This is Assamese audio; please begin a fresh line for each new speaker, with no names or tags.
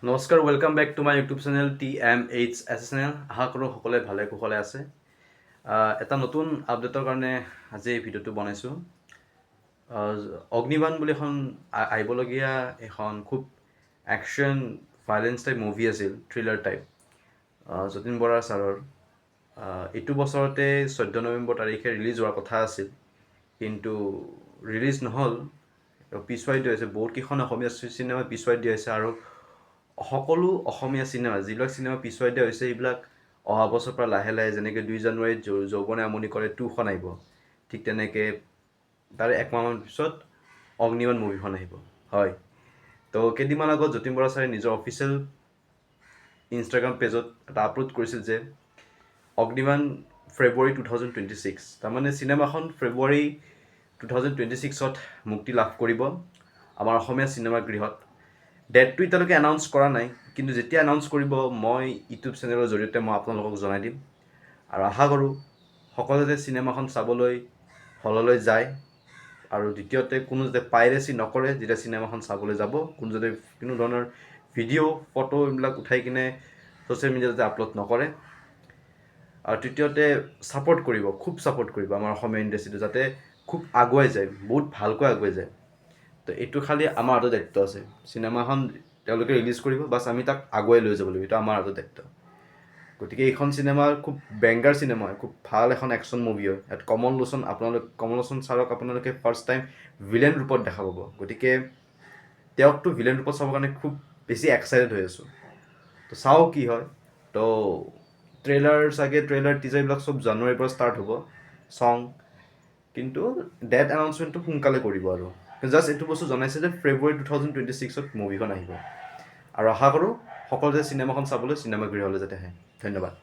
নমস্কাৰ welcome back to my YouTube channel TMHS channel. আশা কৰোঁ সকলোৱে ভালে কুশলে আছে। এটা নতুন আপডেটৰ কাৰণে আজি এই ভিডিঅ'টো বনাইছোঁ। অগ্নিবাণ বুলি আহিবলগীয়া এখন খুব একশ্যন ভাইলেঞ্চ টাইপ মুভি আছিল, থ্ৰিলাৰ টাইপ, যতীন বৰা ছাৰৰ। এইটো বছৰতে 14 নৱেম্বৰ তাৰিখে ৰিলিজ হোৱাৰ কথা আছিল, কিন্তু ৰিলিজ নহ'ল, পিছুৱাই দিয়া হৈছে। বহুতকেইখন অসমীয়া চিনেমা পিছুৱাই দিয়া হৈছে, আৰু সকলো অসমীয়া চিনেমা যিবিলাক চিনেমা পিছুৱাই দিয়া হৈছে সেইবিলাক অহা বছৰৰ পৰা লাহে লাহে, যেনেকৈ 2 জানুৱাৰীত যৌৱনে আমনি কৰে 2খন আহিব, ঠিক তেনেকৈ তাৰে একমাহমান পিছত অগ্নিবাণ মুভিখন আহিব। হয়, তো কেইদিনমান আগত যতীন বৰা ছাৰে নিজৰ অফিচিয়েল ইনষ্টাগ্ৰাম পেজত এটা আপলোড কৰিছিল যে অগ্নিবাণ ফেব্ৰুৱাৰী 2026, তাৰমানে চিনেমাখন ফেব্ৰুৱাৰী 2026ত মুক্তি লাভ কৰিব আমাৰ অসমীয়া চিনেমা গৃহত। ডেটটো এতিয়ালৈকে এনাউন্স কৰা নাই, কিন্তু যেতিয়া এনাউন্স কৰিব মই ইউটিউব চেনেলৰ জৰিয়তে মই আপোনালোকক জনাই দিম। আৰু আশা কৰোঁ সকলোতে চিনেমাখন চাবলৈ হললৈ যায়, আৰু দ্বিতীয়তে কোনো যাতে পাইৰেচি নকৰে যেতিয়া চিনেমাখন চাবলৈ যাব, কোনো ধৰণৰ ভিডিঅ' ফটো এইবিলাক উঠাই কিনে ছ'চিয়েল মিডিয়াত যাতে আপলোড নকৰে। আৰু তৃতীয়তে ছাপোৰ্ট কৰিব, খুব ছাপোৰ্ট কৰিব আমাৰ অসমীয়া ইণ্ডাষ্ট্ৰিটো যাতে খুব আগুৱাই যায়, বহুত ভালকৈ আগুৱাই যায়। তো এইটো খালি আমাৰ হাতত দায়িত্ব আছে। চিনেমাখন তেওঁলোকে ৰিলিজ কৰিব, বাছ আমি তাক আগুৱাই লৈ যাব লাগিব, এইটো আমাৰ হাতত দায়িত্ব। গতিকে এইখন চিনেমা খুব বেংগাৰ চিনেমা হয়, খুব ভাল এখন একশ্যন মুভি হয়। ইয়াত কমল লোচন ছাৰক আপোনালোকে ফাৰ্ষ্ট টাইম ভিলেন ৰূপত দেখা পাব। গতিকে তেওঁকতো ভিলেন ৰূপত চাবৰ কাৰণে খুব বেছি এক্সাইটেড হৈ আছোঁ। তো চাওঁ কি হয়। তো ট্ৰেইলাৰ টিজাৰ এইবিলাক চব জানুৱাৰীৰ পৰা ষ্টাৰ্ট হ'ব, চং। কিন্তু ডেট এনাউন্সমেণ্টটো সোনকালে কৰিব, আৰু জাষ্ট এইটো বস্তু জনাইছে যে ফেব্ৰুৱাৰী 2026ত মুভিখন আহিব। আৰু আশা কৰোঁ সকলোৱে চিনেমাখন চাবলৈ চিনেমা গৃহলৈ যাতে আহে। ধন্যবাদ।